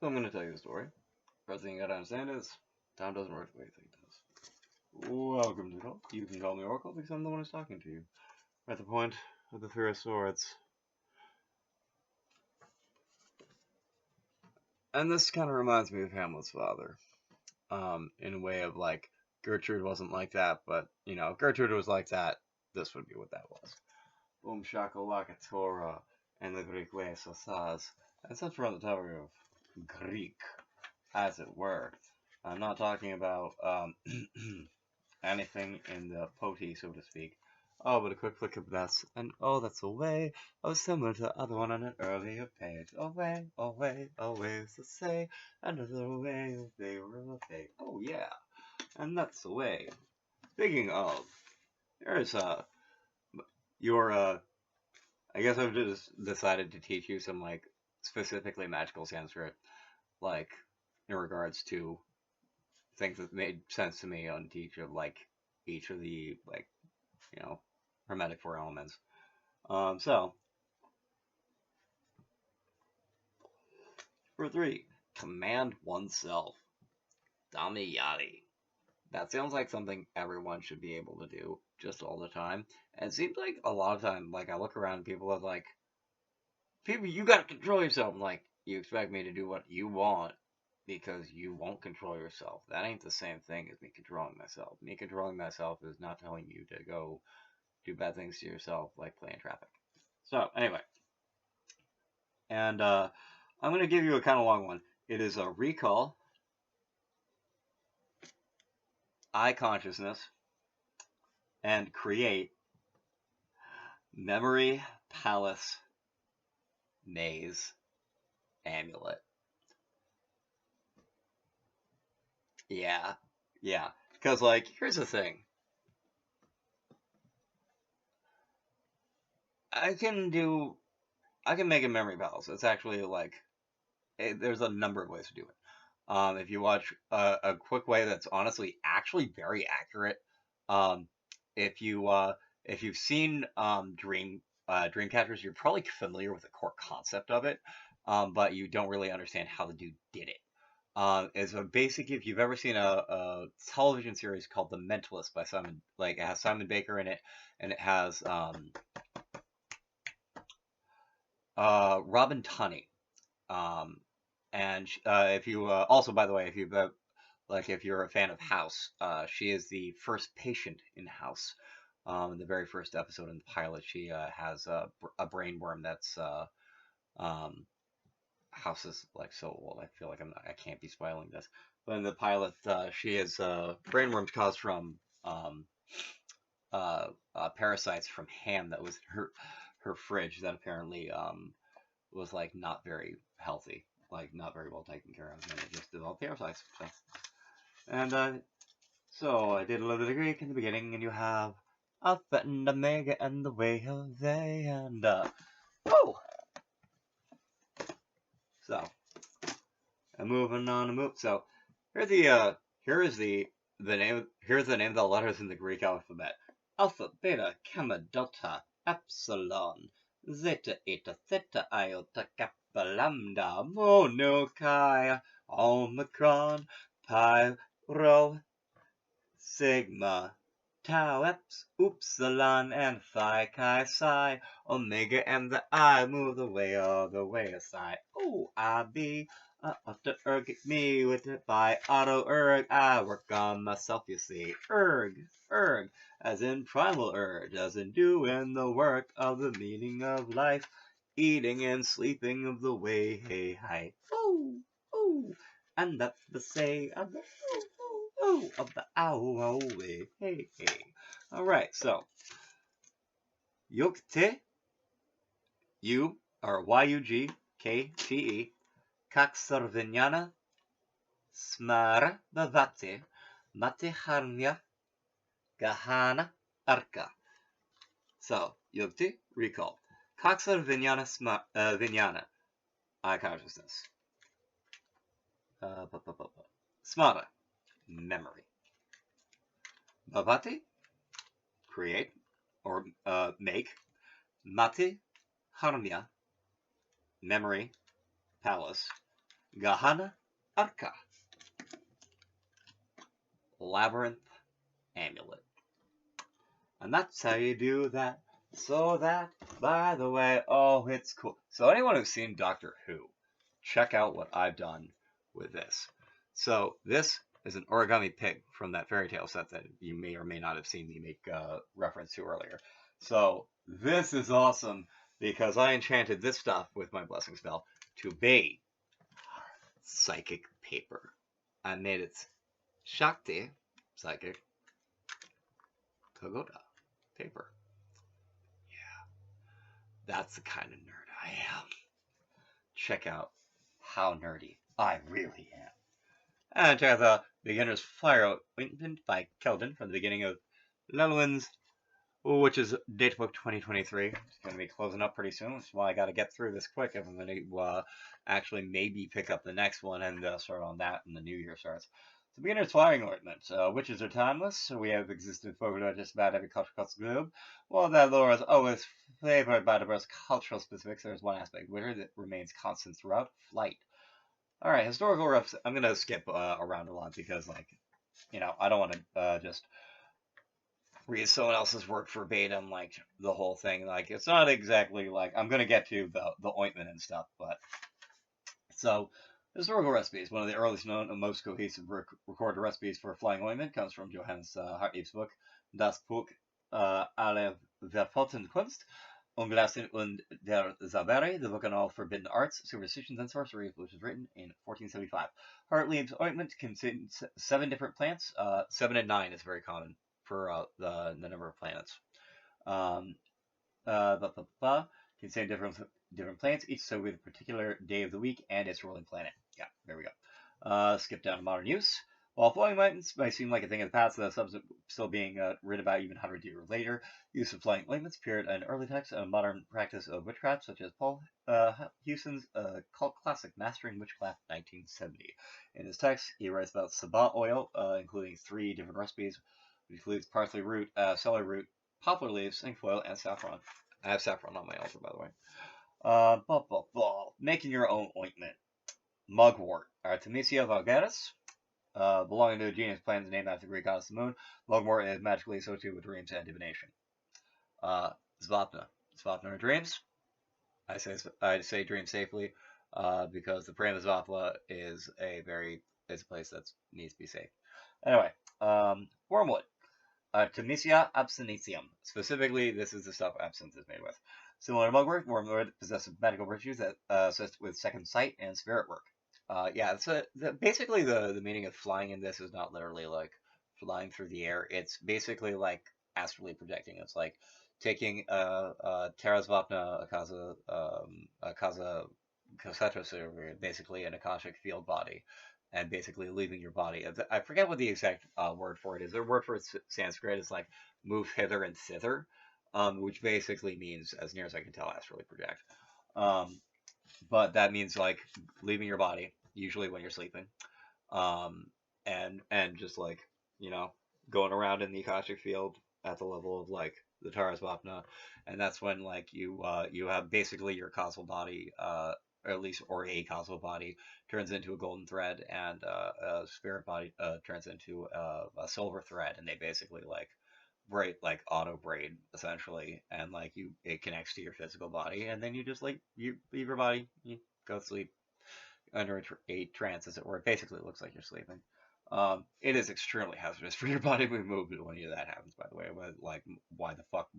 So I'm going to tell you a story. First thing you gotta understand is, time doesn't work the way you think it does. Welcome to the call. You can call me Oracle because I'm the one who's talking to you. We're at the point of the Three of Swords. And this kind of reminds me of Hamlet's father. In a way of like, Gertrude wasn't like that, but, you know, Gertrude was like that, this would be what that was. Boom shakalaka Torah, and the Greek way so says. And since we're on the topic of Greek, as it were, I'm not talking about anything in the potty, so to speak. Oh, but a quick flick of this, and oh, that's a way, oh, similar to the other one on an earlier page. Away, away, always to say, another way they were fate. Oh, yeah, and that's the way. Speaking of, there's your I guess I've just decided to teach you some like specifically magical Sanskrit, like in regards to things that made sense to me on each of the like hermetic four elements. So for 3, command oneself. Damiyati. That sounds like something everyone should be able to do just all the time. And it seems like a lot of time, like I look around and people are like, people, you gotta control yourself. I'm like, you expect me to do what you want because you won't control yourself. That ain't the same thing as me controlling myself. Me controlling myself is not telling you to go do bad things to yourself, like play in traffic. So, anyway. And I'm going to give you a kind of long one. It is a recall, eye consciousness, and create memory palace maze amulet. Yeah, yeah. Because, like, here's the thing. I can make a memory palace. It's actually, like, there's a number of ways to do it. If you watch a quick way that's honestly actually very accurate, um, if you've seen Dreamcatchers, you're probably familiar with the core concept of it, but you don't really understand how the dude did it. It's a basic. If you've ever seen a television series called The Mentalist by Simon, like it has Simon Baker in it, and it has Robin Tunney. And if you also, by the way, if you're a fan of House, she is the first patient in House. In the very first episode in the pilot, she has a brain worm that's House is like so old. I feel like I can't be spoiling this. But in the pilot, she is brain worms caused from parasites from ham that was in her fridge that apparently was like not very healthy, like not very well taken care of, and it just developed parasites. So I did a little bit of Greek in the beginning, and you have Alpha and Omega and the way of they and oh, so I'm moving on to move. So here's the name of the letters in the Greek alphabet: Alpha, Beta, Gamma, Delta, Epsilon, Zeta, Eta, Theta, Iota, Kappa, Lambda, Mono, Chi, Omicron, Pi, Rho, Sigma, Tau, Epsilon, Upsilon, and Phi, Chi, Psi, Omega, and the I move the way all the way aside. Oh, I be auto erg me with it by auto erg. I work on myself, you see. Erg, as in primal urge, as in doing the work of the meaning of life, eating and sleeping of the way, hey, hi. Oh, and that's the say of the of the ow way, hey. Alright, so Yukte, U or Yugkte, Kaksarvinyana, Smara Bhavati, Matiharnya, Gahana Arka. So, Yukti, recall. Kaksarvinyana Vinyana, eye consciousness. Smara, memory. Bhavati, create or make. Mati, harmya, memory, palace. Gahana Arka. Labyrinth Amulet. And that's how you do that. So that, by the way, oh, it's cool. So anyone who's seen Doctor Who, check out what I've done with this. So this is an origami pig from that fairy tale set that you may or may not have seen me make reference to earlier. So this is awesome because I enchanted this stuff with my blessing spell to be psychic paper. I made it Shakti psychic Pagoda paper. That's the kind of nerd I am. Check out how nerdy I really am. And check out the Beginner's Fire Ointment by Keldon from the beginning of Lelwyn's, which is Datebook 2023. It's going to be closing up pretty soon, which is why I got to get through this quick if I'm going to actually maybe pick up the next one and start on that when the new year starts. The Beginner's Flying Ointment. Witches are timeless. We have existed folklore just about every culture across the globe. While that lore is always favored by diverse cultural specifics, there is one aspect winter that remains constant throughout flight. Alright, historical refs. I'm going to skip around a lot because, like, you know, I don't want to just read someone else's work verbatim, like, the whole thing. Like, it's not exactly, like, I'm going to get to the ointment and stuff, but... So, historical recipes. One of the earliest known and most cohesive recorded recipes for flying ointment comes from Johannes Hartlieb's book, Das Buch aller verboten Kunst, Unglasen und der Zauberei, the book on all forbidden arts, superstitions, and sorcery, which was written in 1475. Hartlieb's ointment contains 7 different plants. 7 and 9 is very common for the number of planets. Contain different plants, each so with a particular day of the week and its ruling planet. Yeah, there we go. Skip down to modern use. While flying ointments may seem like a thing of the past, the substance still being written about even 100 years later. Use of flying ointments appeared in early texts and modern practice of witchcraft, such as Paul Hewson's cult classic Mastering Witchcraft 1970. In his text, he writes about sabah oil, including 3 different recipes, which includes parsley root, celery root, poplar leaves, cinquefoil, and saffron. I have saffron on my altar, by the way. Making your own ointment. Mugwort. Artemisia vulgaris. Belonging to the genus plants named after the Greek goddess of the moon. Mugwort is magically associated with dreams and divination. Svapna. Svapna are dreams. I say dream safely because the Prima is a place that needs to be safe. Anyway, wormwood. Artemisia absinthium. Specifically, this is the stuff absinthe is made with. Similar to mugwort, wormwood possesses magical virtues that assist with second sight and spirit work. Yeah, basically the meaning of flying in this is not literally like flying through the air. It's basically like astrally projecting. It's like taking Terasvapna Akaza Kasetra, basically an Akashic field body, and basically leaving your body. I forget what the exact word for it is. Their word for Sanskrit is like move hither and thither, which basically means, as near as I can tell, astrally project. But that means like leaving your body, usually when you're sleeping, and just like, you know, going around in the Akashic field at the level of like the Tarasvapna, and that's when like you have basically your causal body, or at least or a causal body turns into a golden thread, and a spirit body turns into a silver thread, and they basically like braid, like auto braid essentially, and like it connects to your physical body, and then you just like you leave your body, you go to sleep under a trance, as it were. It basically looks like you're sleeping. It is extremely hazardous for your body to be moved when any of that happens, by the way. But like, why the fuck?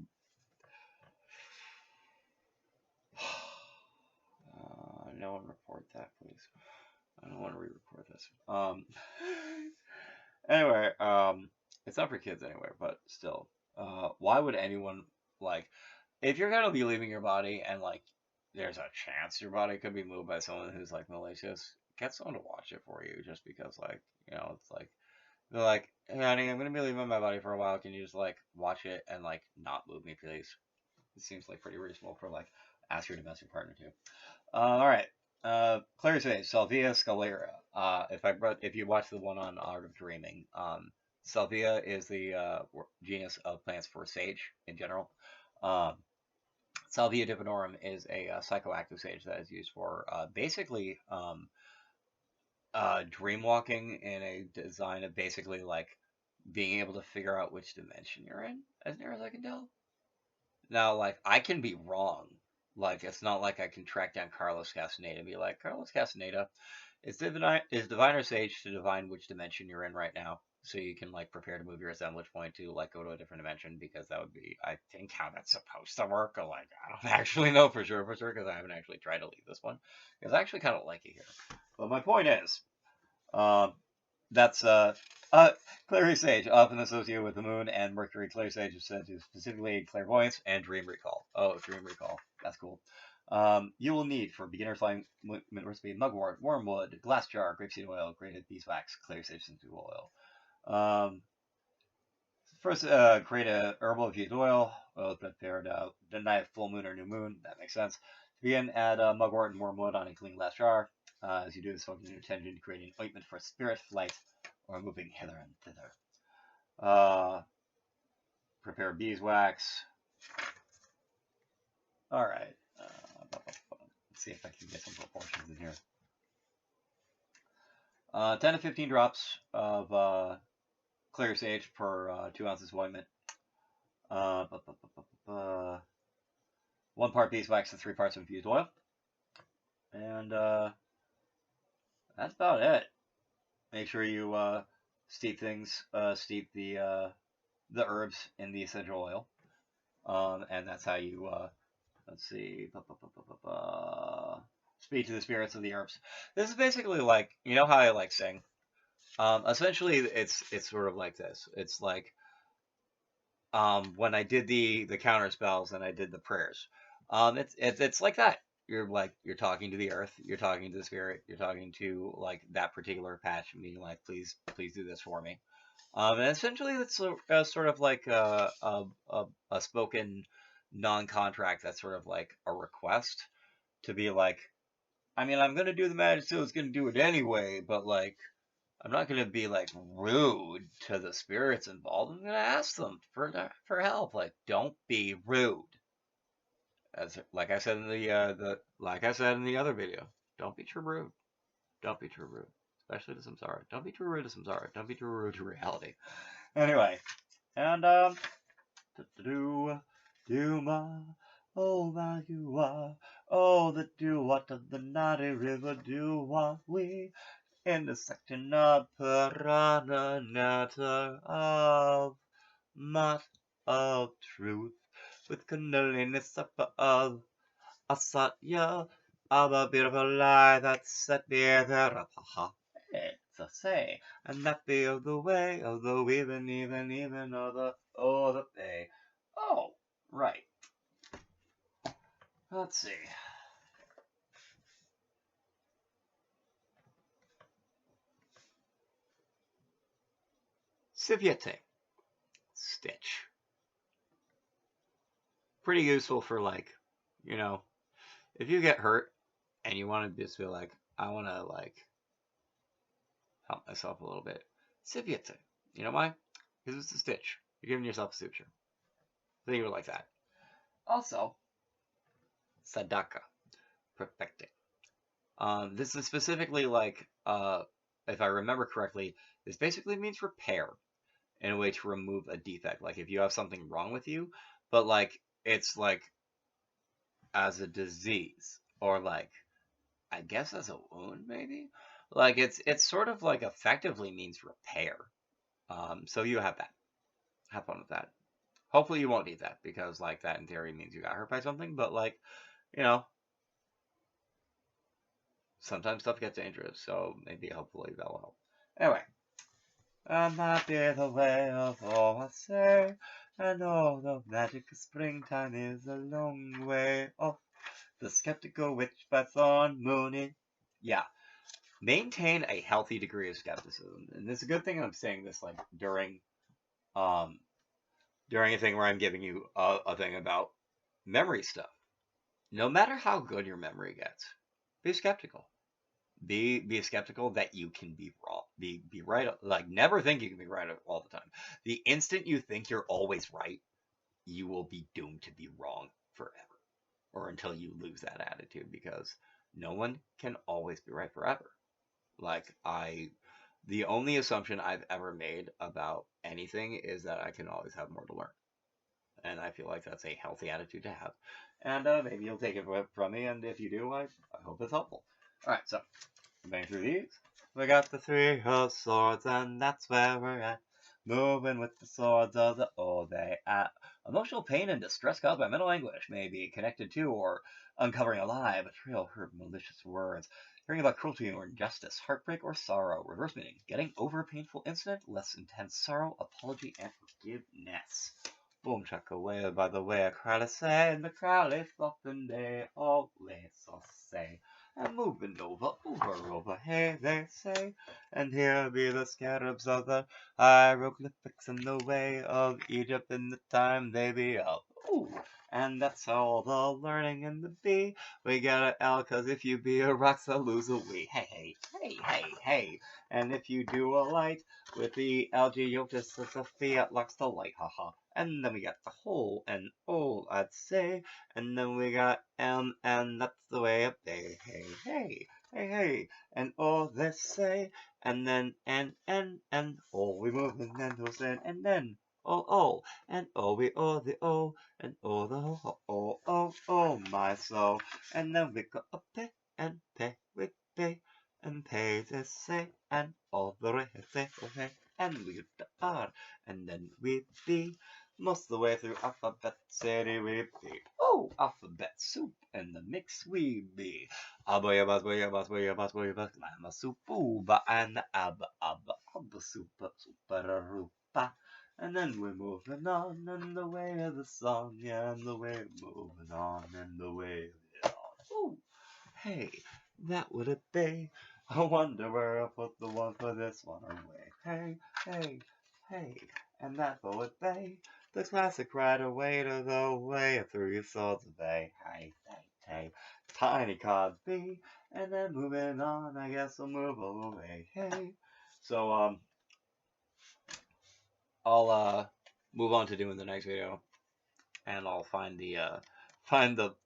No one report that, please. I don't want to re-record this. Anyway, it's not for kids anyway, but still, why would anyone like, if you're gonna be leaving your body and like, there's a chance your body could be moved by someone who's like malicious, get someone to watch it for you, just because like, you know, it's like, they're like, hey honey, I'm gonna be leaving my body for a while, can you just like watch it and like not move me, please? It seems like pretty reasonable for like, ask your domestic partner to. Alright. Claire's face, Salvia scalera. If you watch the one on Art of Dreaming, Salvia is the genus of plants for sage in general. Salvia divinorum is a psychoactive sage that is used for basically dream walking in a design of basically like being able to figure out which dimension you're in, as near as I can tell. Now, like, I can be wrong. Like, it's not like I can track down Carlos Castaneda and be like, Carlos Castaneda, is diviner sage to divine which dimension you're in right now, so you can like prepare to move your assemblage point to like go to a different dimension, because that would be, I think, how that's supposed to work. Or like, I don't actually know for sure because I haven't actually tried to leave this one, because I actually kind of like it here. But my point is, um, that's Clary Sage, often associated with the moon and Mercury. Clary Sage is said to specifically aid clairvoyance and dream recall. Oh, dream recall. That's cool. You will need for beginner flying recipe mugwort, wormwood, glass jar, grapeseed oil, grated beeswax, Clary Sage sensitive oil. First, create a herbal infused oil prepared the night of full moon or new moon. That makes sense. To begin, add mugwort and wormwood on a clean glass jar. As you do this, focus your attention to creating ointment for spirit, flight, or moving hither and thither. Prepare beeswax. All right. Let's see if I can get some proportions in here. 10 to 15 drops of clear sage per 2 ounces of ointment. 1 part beeswax and 3 parts of infused oil. And that's about it. Make sure you steep the herbs in the essential oil. And that's how you, let's see, speak to the spirits of the herbs. This is basically like, you know how I like sing? Essentially, it's sort of like this. It's like when I did the counter spells and I did the prayers. It's like that. You're talking to the earth, you're talking to the spirit, you're talking to like that particular patch, meaning like please do this for me. And essentially it's sort of like a spoken non-contract that's sort of like a request to be like, I mean, I'm gonna do the magic, so it's gonna do it anyway, but like I'm not gonna be like rude to the spirits involved. I'm gonna ask them for help. Like, don't be rude. As like I said in the other video, don't be too rude. Don't be too rude, especially to Samsara. Don't be too rude to Samsara. Don't be too rude to reality. Anyway, and do ma, oh ma you are, oh the do what of the naughty river do what we in the section of Purana Nectar of Mud of Truth with Kundalini Supper of Asatya of a beautiful lie that set me there. It's a say, and that be of the way of the even of the day. Oh, right. Let's see. Siviete. Stitch. Pretty useful for like, you know, if you get hurt and you want to just be like, I want to like help myself a little bit. Siviete. You know why? Because it's a stitch. You're giving yourself a suture. Think of it like that. Also, Sadaka. Perfecting. This is specifically like, if I remember correctly, this basically means repair in a way to remove a defect. Like if you have something wrong with you, but like it's like as a disease or like I guess as a wound maybe. Like it's sort of like effectively means repair. So you have that. Have fun with that. Hopefully you won't need that because like that in theory means you got hurt by something, but like, you know, sometimes stuff gets dangerous, so maybe hopefully that'll help. Anyway. Might be the way of all I say. I know the magic of springtime is a long way off. The skeptical witch by Thorn Mooney. Yeah. Maintain a healthy degree of skepticism. And it's a good thing I'm saying this like during a thing where I'm giving you a thing about memory stuff. No matter how good your memory gets, be skeptical. Be skeptical that you can be wrong. Be right. Like never think you can be right all the time. The instant you think you're always right, you will be doomed to be wrong forever, or until you lose that attitude, because no one can always be right forever. Like, the only assumption I've ever made about anything is that I can always have more to learn. And I feel like that's a healthy attitude to have. And maybe you'll take it from me, and if you do, I hope it's helpful. Alright, so, going through these. We got the 3 of swords, and that's where we're at. Moving with the swords of the old day. Emotional pain and distress caused by mental anguish may be connected to or uncovering a lie, betrayal, hurt, malicious words. Hearing about cruelty or injustice, heartbreak or sorrow. Reverse meaning, getting over a painful incident, less intense sorrow, apology, and forgiveness. Boom chuck away by the way I cry to say, and the crowd is often they always so say. And moving over, hey, they say. And here be the scarabs of the hieroglyphics in the way of Egypt in the time they be up. Ooh, and that's all the learning in the B. We got an L, cause if you be a rock, so lose a we. Hey, hey, hey, hey, hey. And if you do a light with the Algiotis, it's a Fiat Lux the light, haha. And then we got the whole and all, I'd say. And then we got M, and that's the way up there. Hey, hey, hey, hey. And all they say. And then N, and all we move, and then those and then oh, and oh, we all the oh, and all the oh, my soul. And then we go up pay, and pay, we pay, and pay the say, and all the rest say, okay, and we get the R, and then we be. Most of the way through Alphabet City we be. Oh, alphabet soup and the mix we be. Aboyabas, boyabas, boyabas, boyabas, mama supuba and abba, abba, super, super, rupa. And then we're moving on in the way of the song, yeah, and the way we're moving on in the way of it all. Ooh, hey, that would it be? I wonder where I put the one for this one away. Hey, hey, hey, and that would be the classic right away to the way of 3 swords of A. Hey, hey, hey, tiny cards B, and then moving on, I guess we'll move away. Hey, so I'll move on to doing the next video, and I'll find the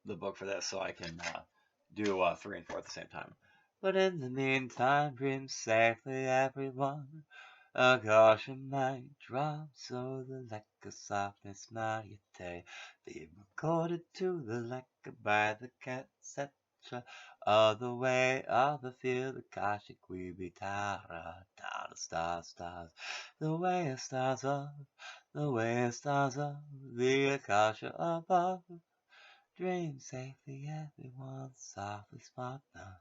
book for this so I can do 3 and 4 at the same time. But in the meantime, dream safely, everyone. A caution might drop, so the lekker softness naivete be recorded to the lekker by the cat, etc. Of the way of the field, the Kashik we be tara, tara, stars, the way of stars of, the way of stars of, the Akasha above. Dream safely, everyone, softly, smart now.